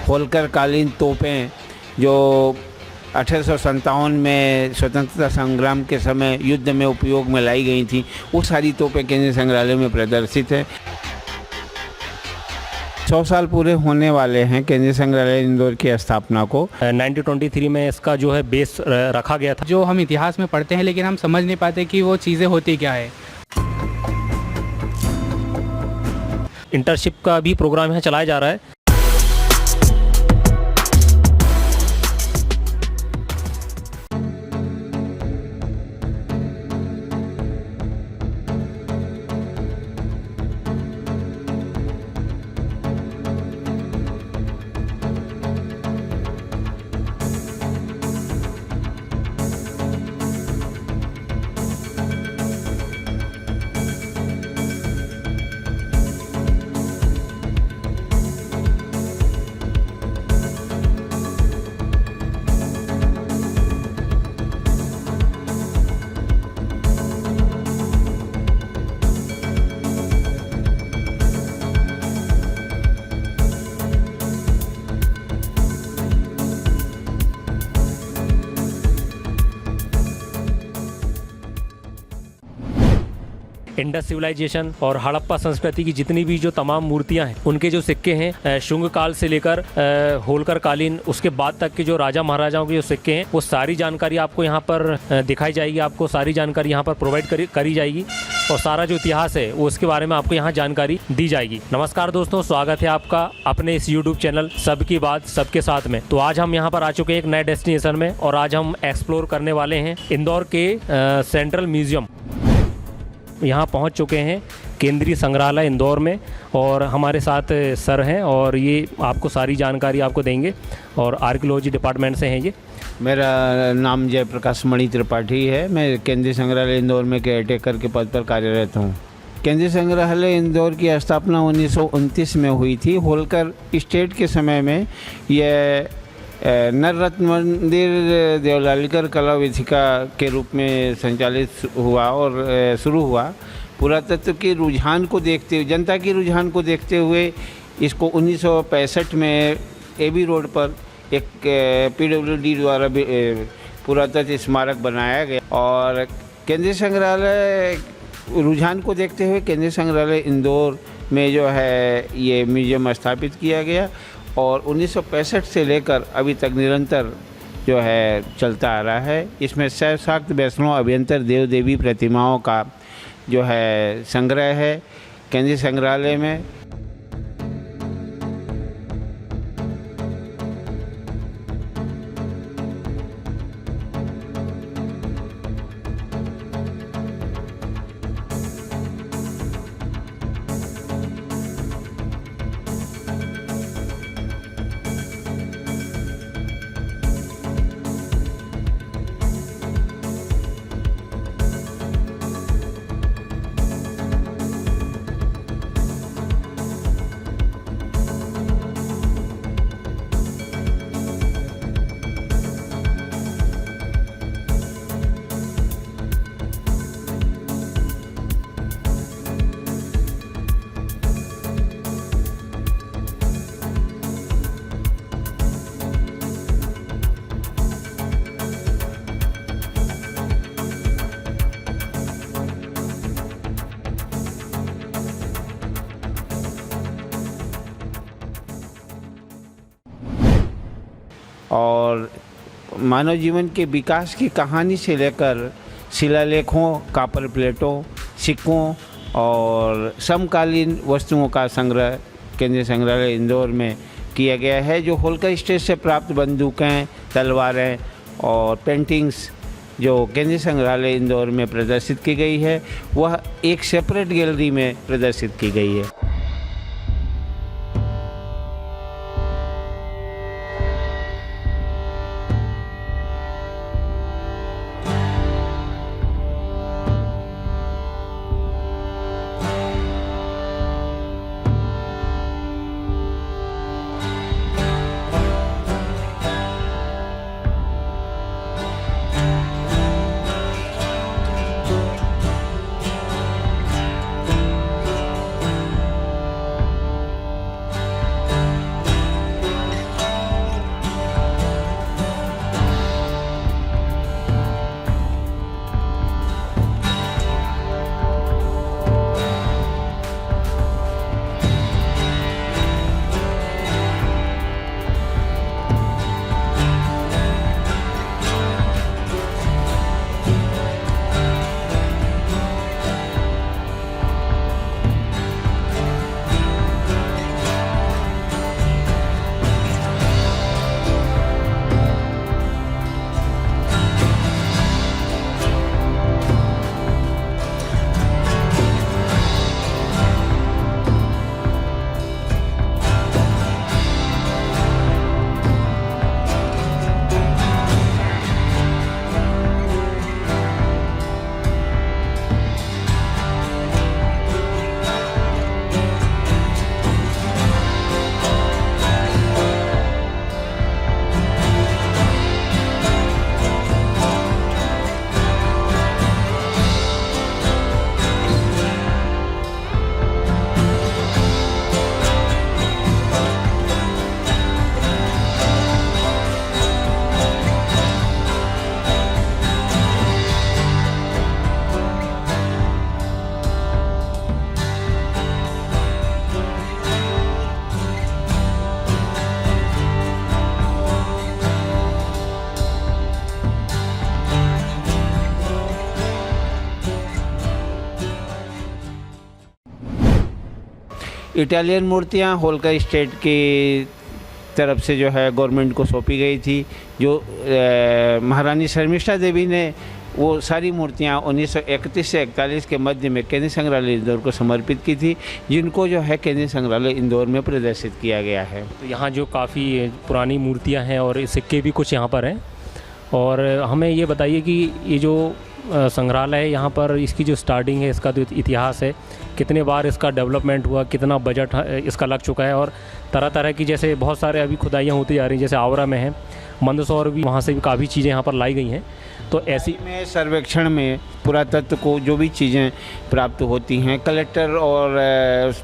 होलकर कालीन तोपें जो 1857 में स्वतंत्रता संग्राम के समय युद्ध में उपयोग में लाई गई थी, वो सारी तोपें केंद्रीय संग्रहालय में प्रदर्शित है। 100 साल पूरे होने वाले हैं केंद्रीय संग्रहालय इंदौर की स्थापना को। 1923 में इसका जो है बेस रखा गया था। जो हम इतिहास में पढ़ते हैं लेकिन हम समझ नहीं पाते कि वो चीज़ें होती क्या है। इंटर्नशिप का भी प्रोग्राम यहाँ चलाया जा रहा है। इंडस सिविलाइजेशन और हड़प्पा संस्कृति की जितनी भी जो तमाम मूर्तियां हैं, उनके जो सिक्के हैं शुंग काल से लेकर होलकर कालीन उसके बाद तक के जो राजा महाराजाओं के जो सिक्के हैं, वो सारी जानकारी आपको यहाँ पर दिखाई जाएगी। आपको सारी जानकारी यहाँ पर प्रोवाइड करी जाएगी और सारा जो इतिहास है वो उसके बारे में आपको यहाँ जानकारी दी जाएगी। नमस्कार दोस्तों, स्वागत है आपका अपने इस यूट्यूब चैनल सबकी बात सबके साथ में। तो आज हम यहाँ पर आ चुके हैं एक नए डेस्टिनेशन में और आज हम एक्सप्लोर करने वाले हैं इंदौर के सेंट्रल म्यूजियम। यहाँ पहुँच चुके हैं केंद्रीय संग्रहालय इंदौर में और हमारे साथ सर हैं और ये आपको सारी जानकारी आपको देंगे और आर्कियोलॉजी डिपार्टमेंट से हैं ये। मेरा नाम जयप्रकाश मणि त्रिपाठी है। मैं केंद्रीय संग्रहालय इंदौर में केयरटेकर के पद पर कार्यरत हूँ। केंद्रीय संग्रहालय इंदौर की स्थापना 1929 में हुई थी। होलकर स्टेट के समय में यह नररत्न मंदिर देवलालीकर कला वेदिका के रूप में संचालित हुआ और शुरू हुआ। पुरातत्व के रुझान को देखते हुए, जनता के रुझान को देखते हुए इसको 1965 में एबी रोड पर एक PWD द्वारा पुरातत्व स्मारक बनाया गया और केंद्रीय संग्रहालय रुझान को देखते हुए केंद्रीय संग्रहालय इंदौर में जो है ये म्यूजियम स्थापित किया गया और 1965 से लेकर अभी तक निरंतर जो है चलता आ रहा है। इसमें शैवशाक्त वैष्णव अभ्यंतर देव देवी प्रतिमाओं का जो है संग्रह है केंद्रीय संग्रहालय में। और मानव जीवन के विकास की कहानी से लेकर शिलालेखों, कॉपर प्लेटों, सिक्कों और समकालीन वस्तुओं का संग्रह केंद्रीय संग्रहालय इंदौर में किया गया है। जो होलकर स्टेट से प्राप्त बंदूकें, तलवारें और पेंटिंग्स जो केंद्रीय संग्रहालय इंदौर में प्रदर्शित की गई है, वह एक सेपरेट गैलरी में प्रदर्शित की गई है। इटालियन मूर्तियाँ होलकर स्टेट की तरफ से जो है गवर्नमेंट को सौंपी गई थी, जो महारानी शर्मिष्ठा देवी ने वो सारी मूर्तियाँ 1931 से 41 के मध्य में केंद्रीय संग्रहालय इंदौर को समर्पित की थी, जिनको जो है केंद्रीय संग्रहालय इंदौर में प्रदर्शित किया गया है। तो यहाँ जो काफ़ी पुरानी मूर्तियाँ हैं और सिक्के भी कुछ यहाँ पर हैं, और हमें ये बताइए कि ये जो संग्रहालय है यहाँ पर, इसकी जो स्टार्टिंग है, इसका जो इतिहास है, कितने बार इसका डेवलपमेंट हुआ, कितना बजट इसका लग चुका है, और तरह तरह की जैसे बहुत सारे अभी खुदाइयाँ होती जा रही हैं, जैसे आवरा में है, मंदसौर भी, वहाँ से भी काफ़ी चीज़ें यहाँ पर लाई गई हैं। तो ऐसी में सर्वेक्षण में पुरातत्व को जो भी चीज़ें प्राप्त होती हैं, कलेक्टर और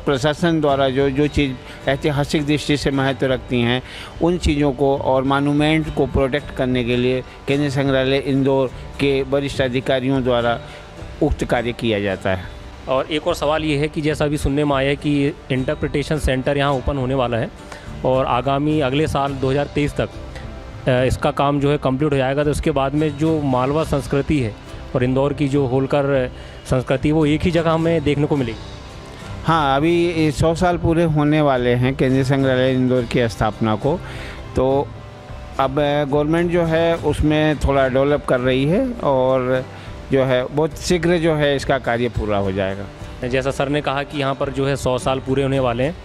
प्रशासन द्वारा जो चीज़ ऐतिहासिक दृष्टि से महत्व रखती हैं, उन चीज़ों को और मॉन्यूमेंट को प्रोटेक्ट करने के लिए केंद्रीय संग्रहालय इंदौर के वरिष्ठ अधिकारियों द्वारा उक्त कार्य किया जाता है। और एक और सवाल ये है कि जैसा अभी सुनने में आया है कि इंटरप्रिटेशन सेंटर यहाँ ओपन होने वाला है और आगामी अगले साल 2023 तक इसका काम जो है कंप्लीट हो जाएगा, तो उसके बाद में जो मालवा संस्कृति है और इंदौर की जो होलकर संस्कृति, वो एक ही जगह हमें देखने को मिलेगी। हाँ, अभी 100 साल पूरे होने वाले हैं केंद्रीय संग्रहालय इंदौर की स्थापना को, तो अब गवर्नमेंट जो है उसमें थोड़ा डेवलप कर रही है और जो है बहुत शीघ्र जो है इसका कार्य पूरा हो जाएगा। जैसा सर ने कहा कि यहाँ पर जो है 100 साल पूरे होने वाले हैं,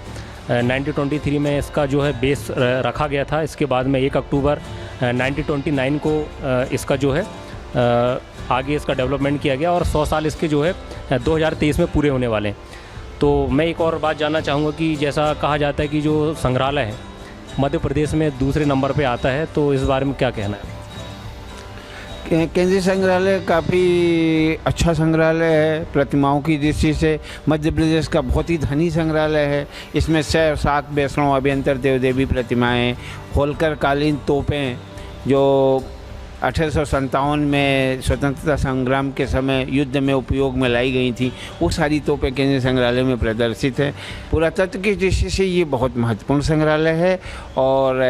1923 में इसका जो है बेस रखा गया था, इसके बाद में 1 अक्टूबर 1929 को इसका जो है आगे इसका डेवलपमेंट किया गया और 100 साल इसके जो है 2023 में पूरे होने वाले हैं। तो मैं एक और बात जानना चाहूँगा कि जैसा कहा जाता है कि जो संग्रहालय है मध्य प्रदेश में दूसरे नंबर पे आता है, तो इस बारे में क्या कहना है? केंद्रीय संग्रहालय काफ़ी अच्छा संग्रहालय है। प्रतिमाओं की दृष्टि से मध्य प्रदेश का बहुत ही धनी संग्रहालय है। इसमें 6 7 वैष्णव अभ्यंतर देवी प्रतिमाएं, होलकर कालीन तोपें जो 1857 में स्वतंत्रता संग्राम के समय युद्ध में उपयोग में लाई गई थी, वो सारी तोपें केंद्रीय संग्रहालय में प्रदर्शित है। पुरातत्व की दृष्टि से ये बहुत महत्वपूर्ण संग्रहालय है और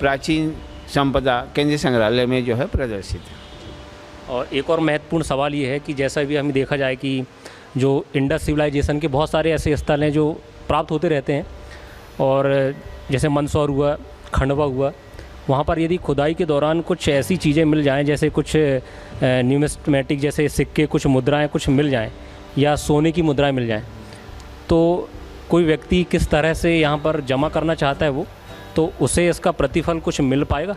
प्राचीन संपदा केंद्रीय संग्रहालय में जो है प्रदर्शित है। और एक और महत्वपूर्ण सवाल ये है कि जैसा भी हमें देखा जाए कि जो इंडस सिविलाइजेशन के बहुत सारे ऐसे स्थल हैं जो प्राप्त होते रहते हैं, और जैसे मंदसौर हुआ, खंडवा हुआ, वहाँ पर यदि खुदाई के दौरान कुछ ऐसी चीज़ें मिल जाएं, जैसे कुछ न्यूमिस्मेटिक जैसे सिक्के, कुछ मुद्राएं कुछ मिल जाएं या सोने की मुद्राएं मिल जाएं, तो कोई व्यक्ति किस तरह से यहाँ पर जमा करना चाहता है तो उसे इसका प्रतिफल कुछ मिल पाएगा?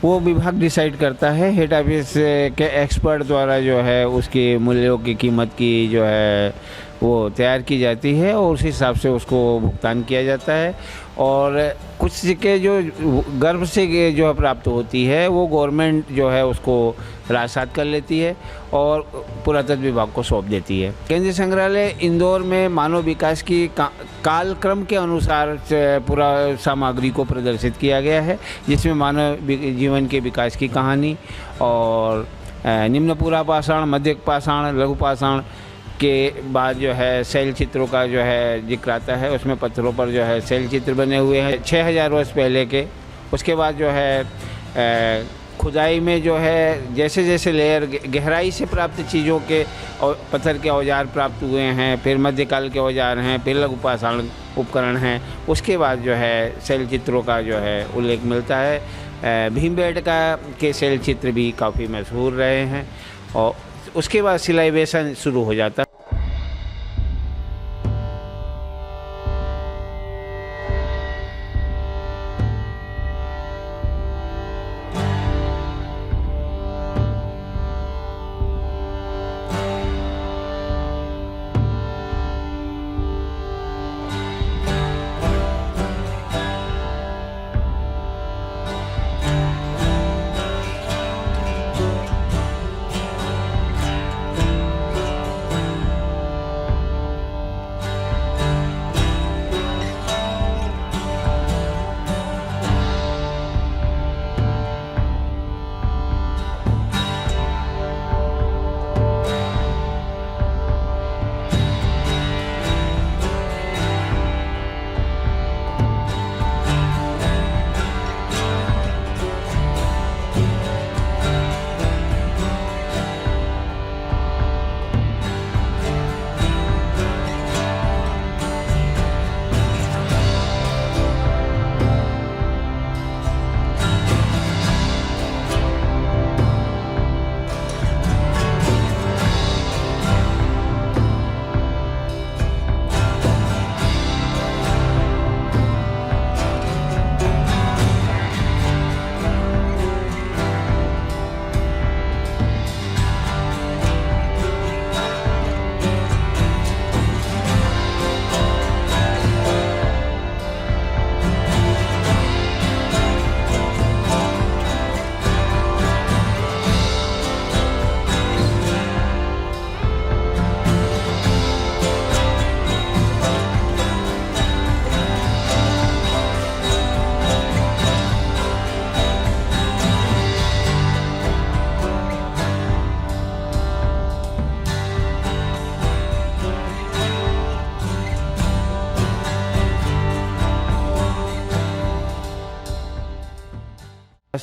वो विभाग डिसाइड करता है। हेड ऑफिस के एक्सपर्ट द्वारा जो है उसकी मूल्यों की कीमत की जो है वो तैयार की जाती है और उस हिसाब से उसको भुगतान किया जाता है। और कुछ सिक्के जो गर्भ से जो प्राप्त होती है वो गवर्नमेंट जो है उसको राजसात कर लेती है और पुरातत्व विभाग को सौंप देती है। केंद्रीय संग्रहालय इंदौर में मानव विकास की कालक्रम के अनुसार पूरा सामग्री को प्रदर्शित किया गया है, जिसमें मानव जीवन के विकास की कहानी और निम्न पूरा पाषाण, मध्य पाषाण, लघु पाषाण के बाद जो है शैल चित्रों का जो है जिक्र आता है। उसमें पत्थरों पर जो है शैल चित्र बने हुए हैं 6000 वर्ष पहले के। उसके बाद जो है खुदाई में जो है जैसे जैसे लेयर गहराई से प्राप्त चीज़ों के और पत्थर के औजार प्राप्त हुए हैं, फिर मध्यकाल के औजार हैं, फिर लघु पाषाण उपकरण हैं। उसके बाद जो है शैल चित्रों का जो है उल्लेख मिलता है। भीमबेटका के शैल चित्र भी काफ़ी मशहूर रहे हैं और उसके बाद सिलाई वेसन शुरू हो जाता है।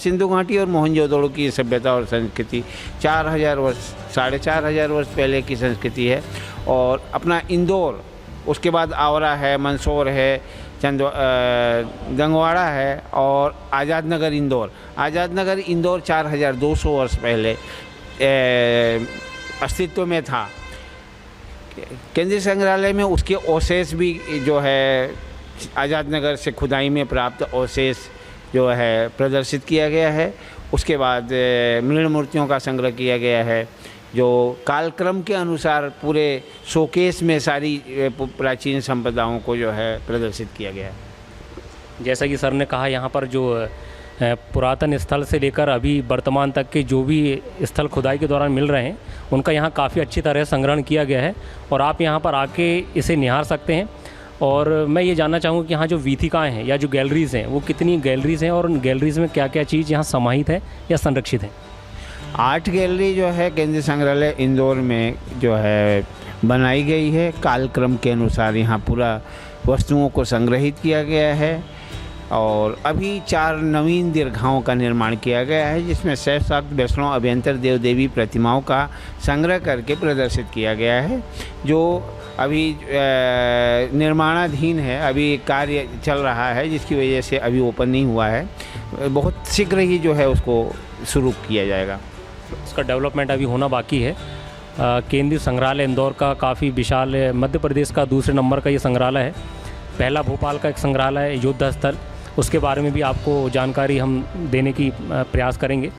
सिंधु घाटी और मोहनजोदड़ो की सभ्यता और संस्कृति 4000 वर्ष 4500 वर्ष पहले की संस्कृति है। और अपना इंदौर, उसके बाद आवरा है, मंदसौर है, गंगवाड़ा है और आज़ाद नगर इंदौर 4200 वर्ष पहले अस्तित्व में था। केंद्रीय संग्रहालय में उसके अवशेष भी जो है आज़ाद नगर से खुदाई में प्राप्त अवशेष जो है प्रदर्शित किया गया है। उसके बाद मृण मूर्तियों का संग्रह किया गया है जो कालक्रम के अनुसार पूरे शोकेस में सारी प्राचीन संपदाओं को जो है प्रदर्शित किया गया है। जैसा कि सर ने कहा, यहाँ पर जो पुरातन स्थल से लेकर अभी वर्तमान तक के जो भी स्थल खुदाई के दौरान मिल रहे हैं उनका यहाँ काफ़ी अच्छी तरह संग्रहण किया गया है और आप यहाँ पर आके इसे निहार सकते हैं। और मैं ये जानना चाहूँगा कि यहाँ जो वीथिकाएँ हैं या जो गैलरीज़ हैं वो कितनी गैलरीज़ हैं और उन गैलरीज़ में क्या क्या चीज़ यहाँ समाहित है या संरक्षित है? आर्ट गैलरी जो है केंद्रीय संग्रहालय इंदौर में जो है बनाई गई है। कालक्रम के अनुसार यहाँ पूरा वस्तुओं को संग्रहित किया गया है और अभी 4 नवीन दीर्घाओं का निर्माण किया गया है जिसमें शैवशाक्त वैष्णव अभ्यंतर देव देवी प्रतिमाओं का संग्रह करके प्रदर्शित किया गया है जो अभी निर्माणाधीन है। अभी कार्य चल रहा है जिसकी वजह से अभी ओपन नहीं हुआ है। बहुत शीघ्र ही जो है उसको शुरू किया जाएगा। उसका डेवलपमेंट अभी होना बाकी है। केंद्रीय संग्रहालय इंदौर का काफ़ी विशाल है। मध्य प्रदेश का दूसरे नंबर का ये संग्रहालय है। पहला भोपाल का एक संग्रहालय है योद्धा स्थल, उसके बारे में भी आपको जानकारी हम देने की प्रयास करेंगे।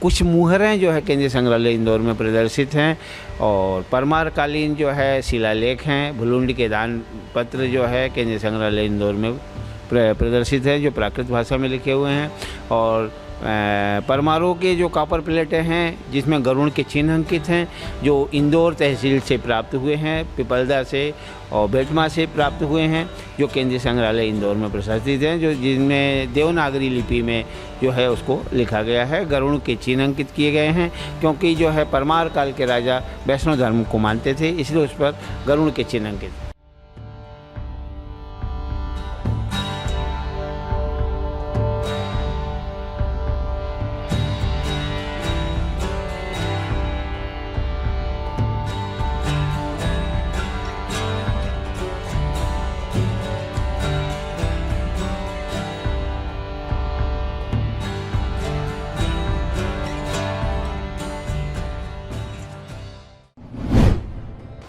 कुछ मुहरें जो है केंद्रीय संग्रहालय इंदौर में प्रदर्शित हैं और परमार कालीन जो है शिलालेख हैं। भुलुंडी के दान पत्र जो है केंद्रीय संग्रहालय इंदौर में प्रदर्शित है जो प्राकृत भाषा में लिखे हुए हैं। और परमारों के जो कॉपर प्लेटें हैं जिसमें गरुड़ के चिन्ह अंकित हैं जो इंदौर तहसील से प्राप्त हुए हैं, पिपलदा से और बेटमा से प्राप्त हुए हैं जो केंद्रीय संग्रहालय इंदौर में प्रशासित हैं, जो जिनमें देवनागरी लिपि में जो है उसको लिखा गया है। गरुड़ के चिन्ह अंकित किए गए हैं क्योंकि जो है परमार काल के राजा वैष्णव धर्म को मानते थे, इसलिए उस पर गरुड़ के चिन्ह अंकित।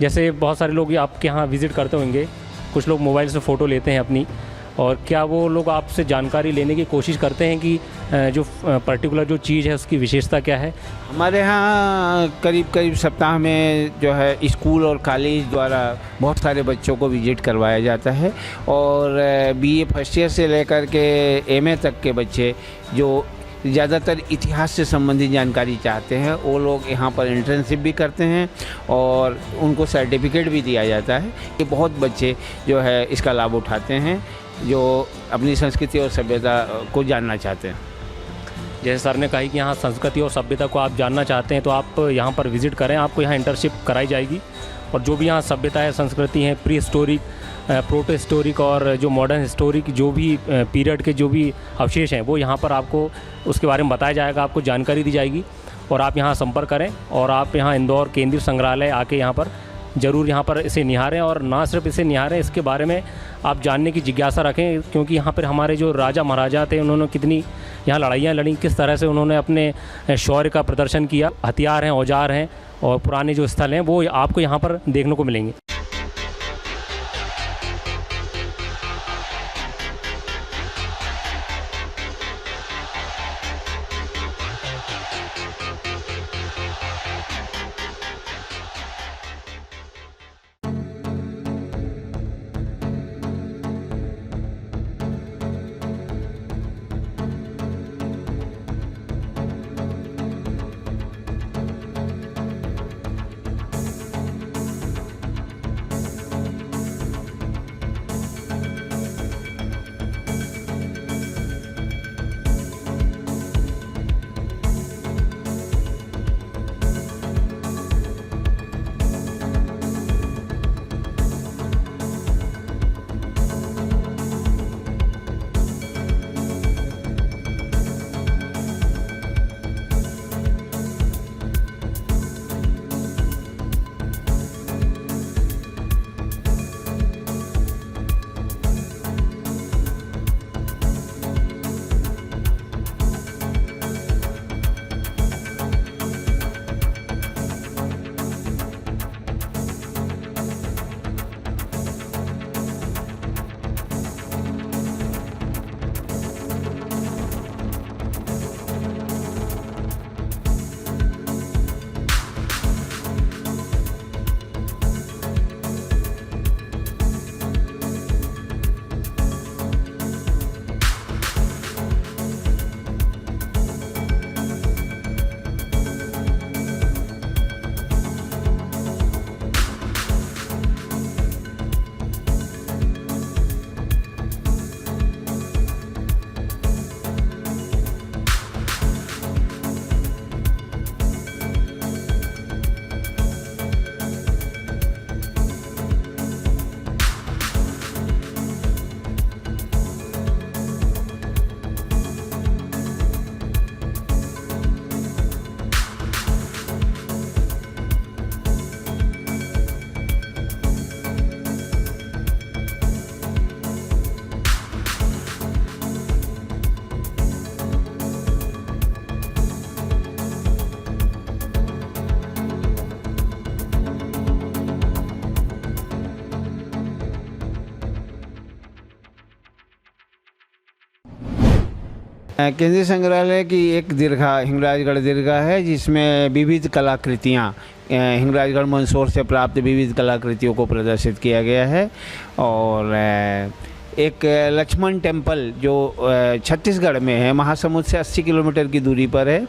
जैसे बहुत सारे लोग आपके यहाँ विज़िट करते होंगे, कुछ लोग मोबाइल से फ़ोटो लेते हैं अपनी, और क्या वो लोग आपसे जानकारी लेने की कोशिश करते हैं कि जो पर्टिकुलर जो चीज़ है उसकी विशेषता क्या है? हमारे यहाँ करीब सप्ताह में जो है स्कूल और कॉलेज द्वारा बहुत सारे बच्चों को विजिट करवाया जाता है और बीए फर्स्ट ईयर से लेकर के एमए तक के बच्चे जो ज़्यादातर इतिहास से संबंधित जानकारी चाहते हैं वो लोग यहाँ पर इंटर्नशिप भी करते हैं और उनको सर्टिफिकेट भी दिया जाता है। ये बहुत बच्चे जो है इसका लाभ उठाते हैं जो अपनी संस्कृति और सभ्यता को जानना चाहते हैं। जैसे सर ने कहा कि यहाँ संस्कृति और सभ्यता को आप जानना चाहते हैं तो आप यहाँ पर विज़िट करें, आपको यहाँ इंटर्नशिप कराई जाएगी और जो भी यहाँ सभ्यता है, संस्कृति है, प्री हिस्टोरिक, प्रोटो हिस्टोरिक और जो मॉडर्न हिस्टोरिक जो भी पीरियड के जो भी अवशेष हैं वो यहाँ पर आपको उसके बारे में बताया जाएगा, आपको जानकारी दी जाएगी। और आप यहाँ संपर्क करें और आप यहाँ इंदौर केंद्रीय संग्रहालय आके यहाँ पर ज़रूर यहाँ पर इसे निहारें, और ना सिर्फ इसे निहारें, इसके बारे में आप जानने की जिज्ञासा रखें, क्योंकि यहाँ पर हमारे जो राजा महाराजा थे उन्होंने कितनी यहाँ लड़ाइयाँ लड़ी, किस तरह से उन्होंने अपने शौर्य का प्रदर्शन किया। हथियार हैं, औजार हैं और पुराने जो स्थल हैं वो आपको यहाँ पर देखने को मिलेंगे। केंद्रीय संग्रहालय की एक दीर्घा हिंगराजगढ़ दीर्घा है, जिसमें विविध कलाकृतियाँ हिंगराजगढ़ मंदसौर से प्राप्त विविध कलाकृतियों को प्रदर्शित किया गया है। और एक लक्ष्मण टेम्पल जो छत्तीसगढ़ में है, महासमुंद से 80 किलोमीटर की दूरी पर है,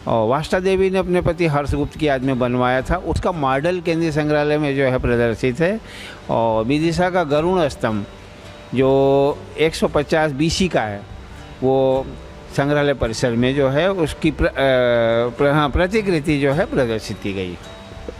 और वाष्टा देवी ने अपने पति हर्षगुप्त की याद में बनवाया था। उसका मॉडल केंद्रीय संग्रहालय में जो है प्रदर्शित है। और विदिशा का गरुड़ स्तंभ जो 150 BC का है, वो संग्रहालय परिसर में जो है उसकी प्रतिकृति जो है प्रदर्शित की गई।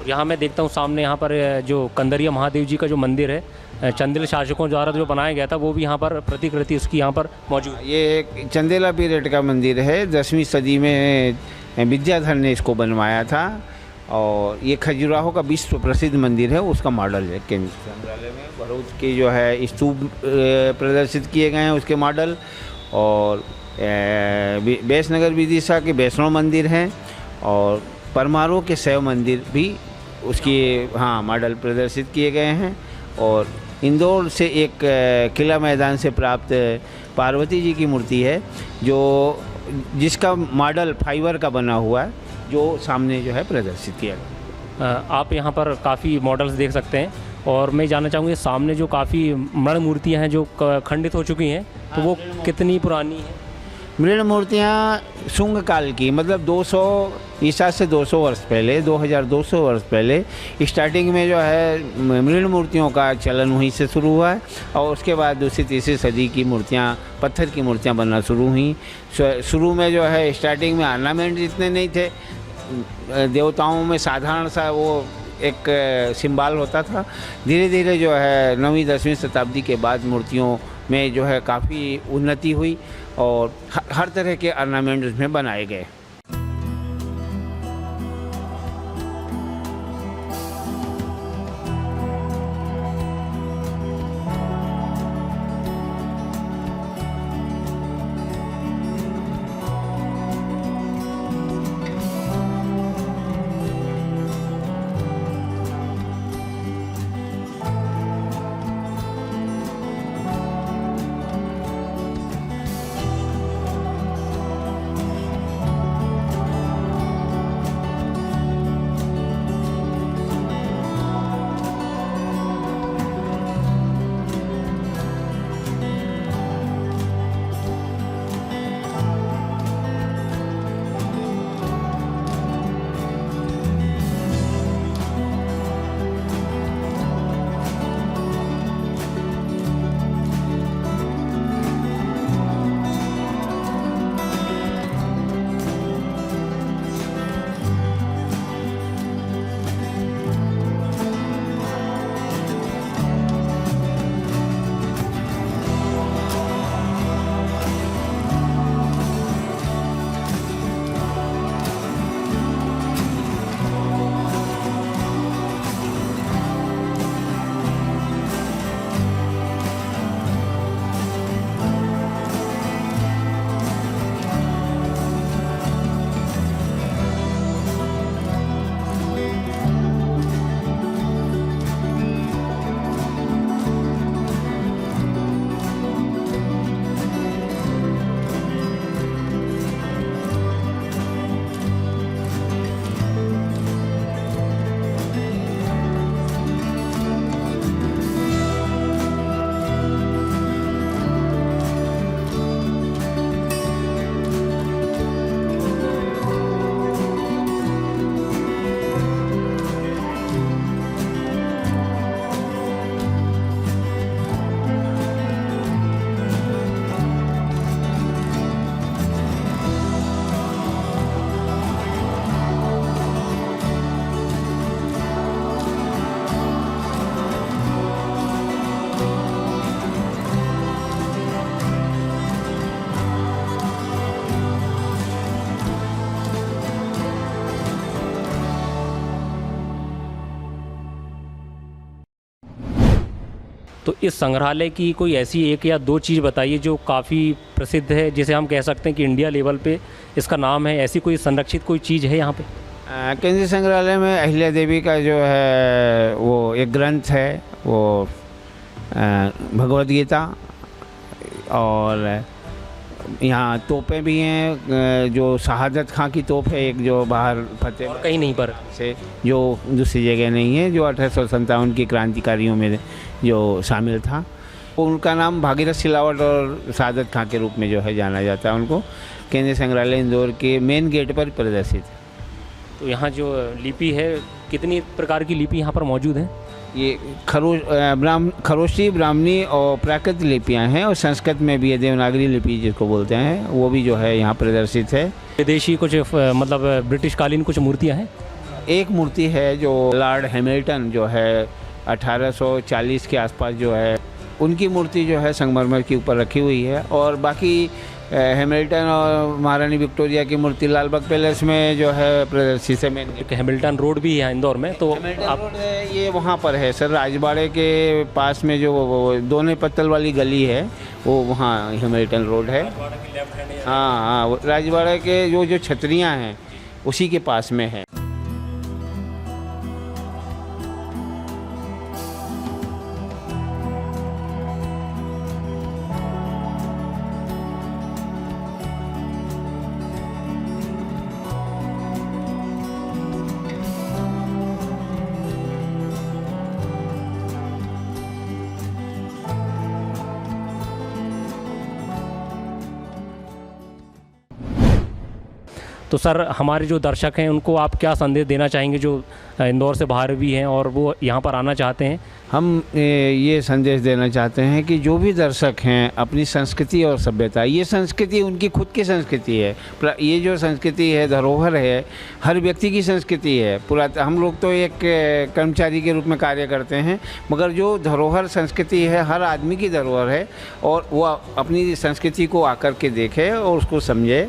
यहाँ मैं देखता हूँ सामने यहाँ पर जो कंदरिया महादेव जी का जो मंदिर है, चंदेल शासकों द्वारा जो बनाया गया था, वो भी यहाँ पर प्रतिकृति उसकी यहाँ पर मौजूद है। ये एक चंदेला पीरियड का मंदिर है, 10वीं सदी में विद्याधर ने इसको बनवाया था। और ये खजुराहो का विश्व प्रसिद्ध मंदिर है, उसका मॉडल है केंद्रीय संग्रहालय में। भरूच की जो है स्तूप प्रदर्शित किए गए हैं उसके मॉडल। और बैसनगर विदिशा के वैष्णव मंदिर हैं, और परमारो के शैव मंदिर भी उसकी मॉडल प्रदर्शित किए गए हैं। और इंदौर से एक किला मैदान से प्राप्त पार्वती जी की मूर्ति है, जो जिसका मॉडल फाइबर का बना हुआ है, जो सामने जो है प्रदर्शित किया गया। आप यहाँ पर काफ़ी मॉडल्स देख सकते हैं। और मैं जानना चाहूँगी, सामने जो काफ़ी मृण मूर्तियाँ हैं जो खंडित हो चुकी हैं, तो वो कितनी पुरानी हैं? मृण मूर्तियाँ शुंग काल की, मतलब 200 ईसा से 200 वर्ष पहले, 2200 वर्ष पहले स्टार्टिंग में जो है मृण मूर्तियों का चलन वहीं से शुरू हुआ है। और उसके बाद दूसरी तीसरी सदी की मूर्तियाँ, पत्थर की मूर्तियाँ बनना शुरू हुई। शुरू में जो है स्टार्टिंग में ऑर्नामेंट जितने नहीं थे, देवताओं में साधारण सा वो एक सिंबल होता था। धीरे धीरे जो है 9वीं 10वीं शताब्दी के बाद मूर्तियों में जो है काफ़ी उन्नति हुई और हर तरह के ऑर्नामेंट उसमें बनाए गए। तो इस संग्रहालय की कोई ऐसी एक या दो चीज़ बताइए जो काफ़ी प्रसिद्ध है, जिसे हम कह सकते हैं कि इंडिया लेवल पे इसका नाम है, ऐसी कोई संरक्षित कोई चीज़ है यहाँ पे? केंद्रीय संग्रहालय में अहिल्या देवी का जो है वो एक ग्रंथ है, वो भगवद गीता, और यहाँ तोपें भी हैं, जो शहादत खां की तोप है एक, जो बाहर फतेह और कहीं नहीं पर से, जो दूसरी जगह नहीं है, जो 1857 की क्रांतिकारियों में जो शामिल था। उनका नाम भागीरथ सिलावट और शहादत खां के रूप में जो है जाना जाता है। उनको केंद्रीय संग्रहालय इंदौर के मेन गेट पर प्रदर्शित है। तो यहाँ जो लिपि है, कितनी प्रकार की लिपि यहाँ पर मौजूद है? ये खरोष्टी, ब्राह्मणी और प्राकृत लिपियाँ हैं, और संस्कृत में भी है, देवनागरी लिपि जिसको बोलते हैं, वो भी जो है यहाँ प्रदर्शित है। विदेशी कुछ मतलब ब्रिटिश कालीन कुछ मूर्तियाँ हैं? एक मूर्ति है जो लॉर्ड हैमिल्टन जो है 1840 के आसपास जो है, उनकी मूर्ति जो है संगमरमर के ऊपर रखी हुई है, और बाकी हैमिल्टन और महारानी विक्टोरिया की मूर्ति लालबाग पैलेस में जो है प्रदर्शित है। मेन हैमिल्टन रोड भी है इंदौर में, तो आप ये वहाँ पर है सर, राजबाड़े के पास में जो दोने पत्तल वाली गली है, वो वहाँ हैमिल्टन रोड है। हाँ, राजबाड़े के जो छतरियाँ हैं उसी के पास में है। तो सर, हमारे जो दर्शक हैं उनको आप क्या संदेश देना चाहेंगे जो इंदौर से बाहर भी हैं और वो यहाँ पर आना चाहते हैं? हम ये संदेश देना चाहते हैं कि जो भी दर्शक हैं, अपनी संस्कृति और सभ्यता, ये संस्कृति उनकी खुद की संस्कृति है। ये जो संस्कृति है, धरोहर है, हर व्यक्ति की संस्कृति है। पूरा हम लोग तो एक कर्मचारी के रूप में कार्य करते हैं, मगर जो धरोहर संस्कृति है हर आदमी की धरोहर है, और वो अपनी संस्कृति को आकर के देखे और उसको समझे,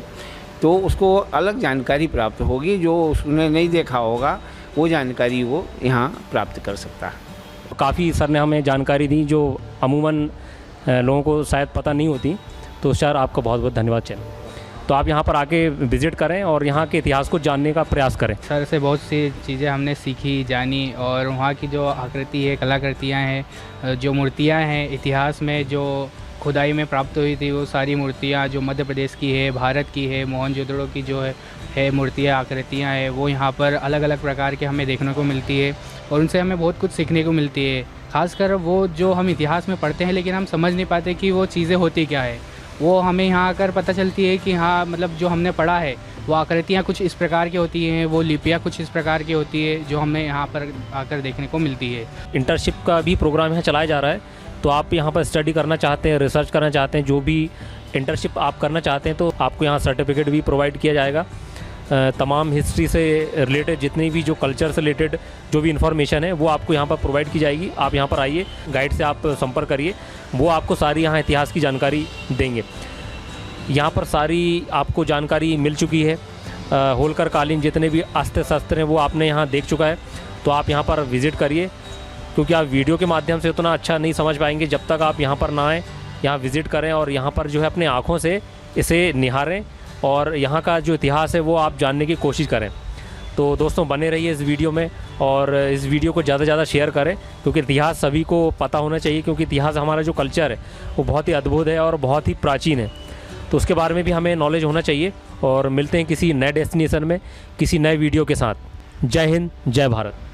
तो उसको अलग जानकारी प्राप्त होगी। जो उसने नहीं देखा होगा वो जानकारी वो यहाँ प्राप्त कर सकता है। काफ़ी सर ने हमें जानकारी दी जो अमूमन लोगों को शायद पता नहीं होती, तो सर आपका बहुत बहुत धन्यवाद। चैनल तो आप यहाँ पर आके विज़िट करें और यहाँ के इतिहास को जानने का प्रयास करें। सर से बहुत सी चीज़ें हमने सीखी, जानी, और वहाँ की जो आकृति है, कलाकृतियाँ हैं, जो मूर्तियाँ हैं, इतिहास में जो खुदाई में प्राप्त हुई थी, वो सारी मूर्तियाँ जो मध्य प्रदेश की है, भारत की है, मोहनजोदड़ो की जो है मूर्तियाँ, आकृतियाँ हैं, वो यहाँ पर अलग अलग प्रकार के हमें देखने को मिलती है, और उनसे हमें बहुत कुछ सीखने को मिलती है। खासकर वो जो हम इतिहास में पढ़ते हैं लेकिन हम समझ नहीं पाते कि वो चीज़ें होती क्या है, वो हमें यहाँ आकर पता चलती है कि हाँ, मतलब जो हमने पढ़ा है वो आकृतियाँ कुछ इस प्रकार की होती हैं, वो लिपियाँ कुछ इस प्रकार की होती है, जो हमें यहाँ पर आकर देखने को मिलती है। इंटर्नशिप का भी प्रोग्राम यहाँ चलाया जा रहा है, तो आप यहाँ पर स्टडी करना चाहते हैं, रिसर्च करना चाहते हैं, जो भी इंटर्नशिप आप करना चाहते हैं, तो आपको यहाँ सर्टिफिकेट भी प्रोवाइड किया जाएगा। तमाम हिस्ट्री से रिलेटेड जितनी भी जो कल्चर से रिलेटेड जो भी इन्फॉर्मेशन है वो आपको यहाँ पर प्रोवाइड की जाएगी। आप यहाँ पर आइए, गाइड से आप संपर्क करिए, वो आपको सारी यहाँ इतिहास की जानकारी देंगे। यहाँ पर सारी आपको जानकारी मिल चुकी है। होलकर कालीन जितने भी अस्त्र शस्त्र हैं वो आपने यहाँ देख चुका है, तो आप यहाँ पर विज़िट करिए, क्योंकि आप वीडियो के माध्यम से उतना अच्छा नहीं समझ पाएंगे जब तक आप यहाँ पर ना आएँ। यहाँ विज़िट करें और यहाँ पर जो है अपने आँखों से इसे निहारें और यहाँ का जो इतिहास है वो आप जानने की कोशिश करें। तो दोस्तों, बने रहिए इस वीडियो में और इस वीडियो को ज़्यादा से ज़्यादा शेयर करें, क्योंकि इतिहास सभी को पता होना चाहिए, क्योंकि इतिहास हमारा जो कल्चर है वो बहुत ही अद्भुत है और बहुत ही प्राचीन है, तो उसके बारे में भी हमें नॉलेज होना चाहिए। और मिलते हैं किसी नए डेस्टिनेशन में किसी नए वीडियो के साथ। जय हिंद, जय भारत।